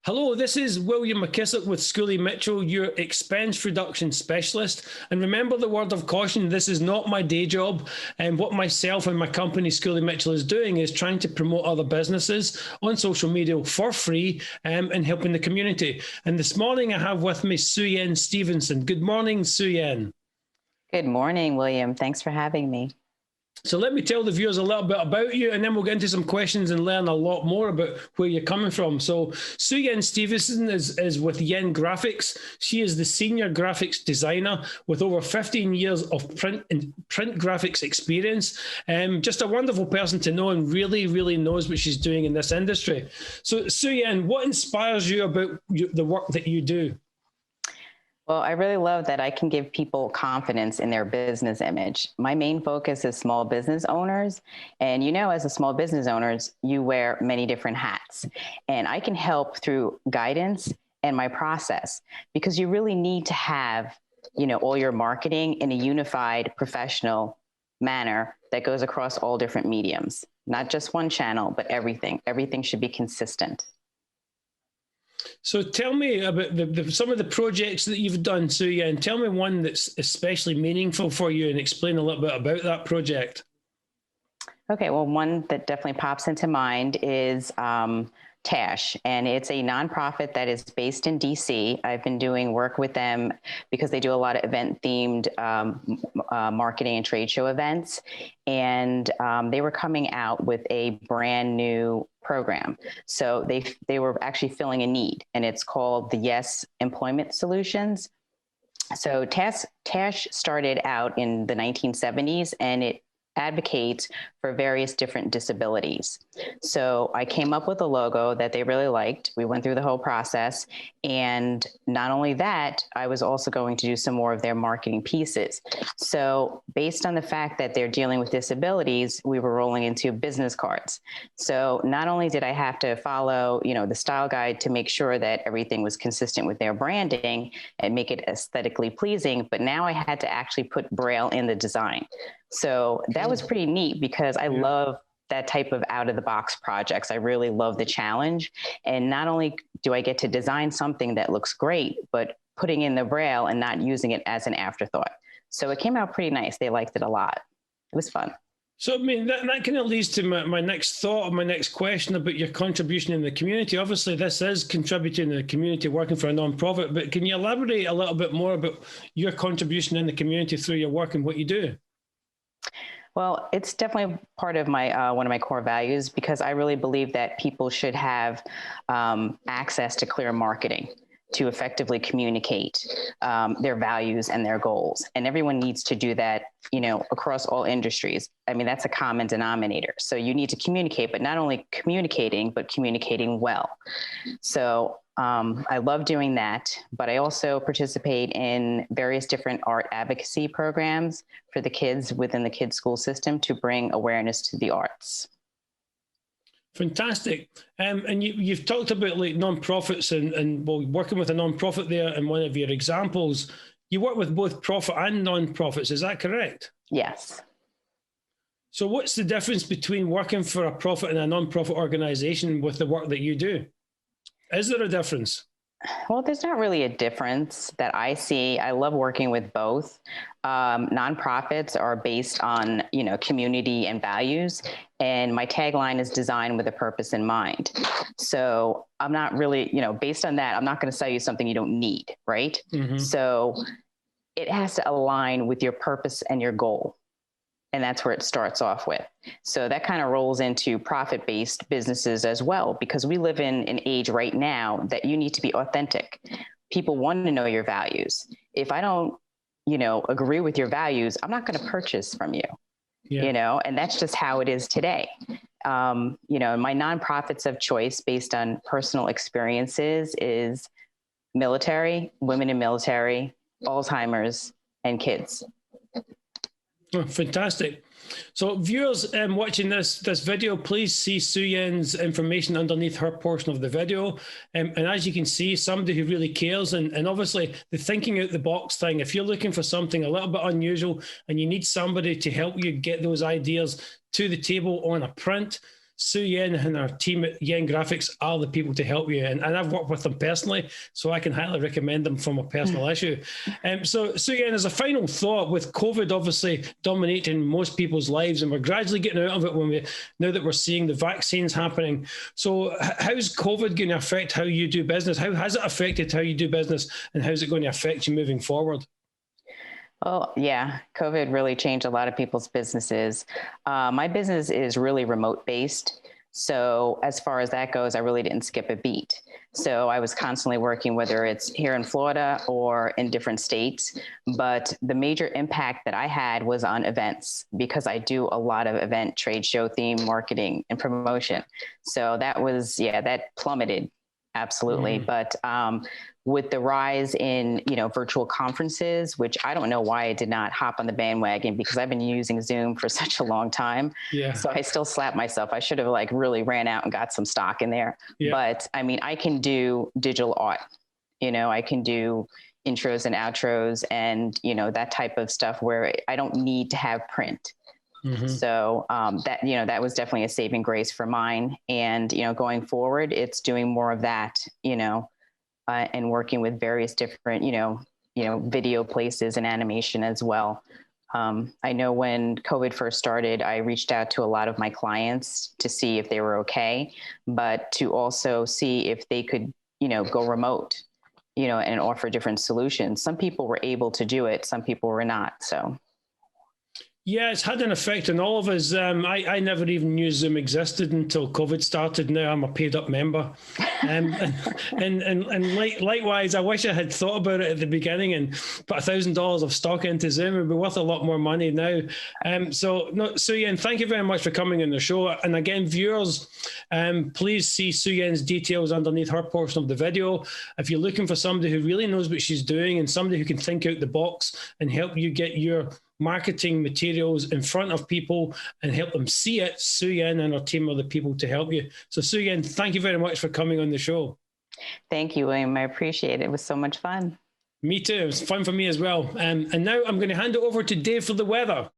Hello, this is William McKissock with Schooley Mitchell, your expense reduction specialist. And remember the word of caution, this is not my day job. And what myself and my company, Schooley Mitchell, is doing is trying to promote other businesses on social media for free and helping the community. And this morning I have with me Suyen Stevenson. Good morning, Suyen. Good morning, William. Thanks for having me. So let me tell the viewers a little bit about you, and then we'll get into some questions and learn a lot more about where you're coming from. So Suyen Stevenson is with Yen Graphics. She is the senior graphics designer with over 15 years of print graphics experience. Just a wonderful person to know and really knows what she's doing in this industry. So Suyen, what inspires you about the work that you do? Well, I really love that I can give people confidence in their business image. My main focus is small business owners. And as a small business owners, you wear many different hats. And I can help through guidance and my process, because you really need to have, all your marketing in a unified professional manner that goes across all different mediums, not just one channel, but everything. Everything should be consistent. So tell me about some of the projects that you've done, Suyen, and tell me one that's especially meaningful for you and explain a little bit about that project. Okay, well, one that definitely pops into mind is TASH, and it's a nonprofit that is based in DC. I've been doing work with them because they do a lot of event-themed marketing and trade show events, and they were coming out with a brand new program. So they were actually filling a need, and it's called the Yes Employment Solutions. So TASH started out in the 1970s, and it advocates for various different disabilities. So I came up with a logo that they really liked. We went through the whole process. And not only that, I was also going to do some more of their marketing pieces. So based on the fact that they're dealing with disabilities, we were rolling into business cards. So not only did I have to follow, the style guide to make sure that everything was consistent with their branding and make it aesthetically pleasing, but now I had to actually put Braille in the design. So that was pretty neat because I love that type of out of the box projects. I really love the challenge. And not only do I get to design something that looks great, but putting in the Braille and not using it as an afterthought. So it came out pretty nice. They liked it a lot. It was fun. So, I mean, that kind of leads to my next thought, my next question about your contribution in the community. Obviously, this is contributing to the community, working for a nonprofit, but can you elaborate a little bit more about your contribution in the community through your work and what you do? Well, it's definitely part of my one of my core values, because I really believe that people should have access to clear marketing to effectively communicate their values and their goals. And everyone needs to do that, across all industries. I mean, that's a common denominator. So you need to communicate, but not only communicating, but communicating well. So I love doing that, but I also participate in various different art advocacy programs for the kids within the kids' school system to bring awareness to the arts. Fantastic. And you've talked about like nonprofits and working with a nonprofit there in one of your examples. You work with both profit and nonprofits, is that correct? Yes. So what's the difference between working for a profit and a nonprofit organization with the work that you do? Is there a difference? Well, there's not really a difference that I see. I love working with both. Nonprofits are based on, community and values. And my tagline is designed with a purpose in mind. So I'm not really, based on that, I'm not going to sell you something you don't need, right? Mm-hmm. So it has to align with your purpose and your goal. And that's where it starts off with. So that kind of rolls into profit-based businesses as well, because we live in an age right now that you need to be authentic. People want to know your values. If I don't, agree with your values, I'm not going to purchase from you, and that's just how it is today. My nonprofits of choice based on personal experiences is military, women in military, Alzheimer's, and kids. Oh, fantastic. So viewers watching this video, please see Suyen's information underneath her portion of the video. And as you can see, somebody who really cares and obviously the thinking out the box thing, if you're looking for something a little bit unusual and you need somebody to help you get those ideas to the table on a print, Suyen and our team at Yen Graphics are the people to help you. And I've worked with them personally, so I can highly recommend them from a personal issue. So Suyen, as a final thought, with COVID obviously dominating most people's lives, and we're gradually getting out of it now that we're seeing the vaccines happening. So how's COVID going to affect how you do business? How has it affected how you do business, and how's it going to affect you moving forward? Oh, yeah. COVID really changed a lot of people's businesses. My business is really remote based. So as far as that goes, I really didn't skip a beat. So I was constantly working, whether it's here in Florida or in different states. But the major impact that I had was on events, because I do a lot of event, trade show theme marketing and promotion. So that was, that plummeted. Absolutely. But with the rise in, virtual conferences, which I don't know why I did not hop on the bandwagon, because I've been using Zoom for such a long time. Yeah. So I still slap myself. I should have really ran out and got some stock in there. Yeah. But I mean, I can do digital art, I can do intros and outros and, that type of stuff where I don't need to have print. So that was definitely a saving grace for mine. And, going forward, it's doing more of that, and working with various different, video places and animation as well. I know when COVID first started, I reached out to a lot of my clients to see if they were okay, but to also see if they could, go remote, and offer different solutions. Some people were able to do it. Some people were not. So. Yeah, it's had an effect on all of us. I never even knew Zoom existed until COVID started. Now I'm a paid up member. Likewise, I wish I had thought about it at the beginning and put $1,000 of stock into Zoom. It would be worth a lot more money now. Suyen, thank you very much for coming on the show. And again, viewers, please see Suyen's details underneath her portion of the video. If you're looking for somebody who really knows what she's doing and somebody who can think out the box and help you get your marketing materials in front of people and help them see it, Suyen and her team are the people to help you. So Suyen, thank you very much for coming on the show. Thank you, William. I appreciate it. It was so much fun. Me too. It was fun for me as well. And now I'm going to hand it over to Dave for the weather.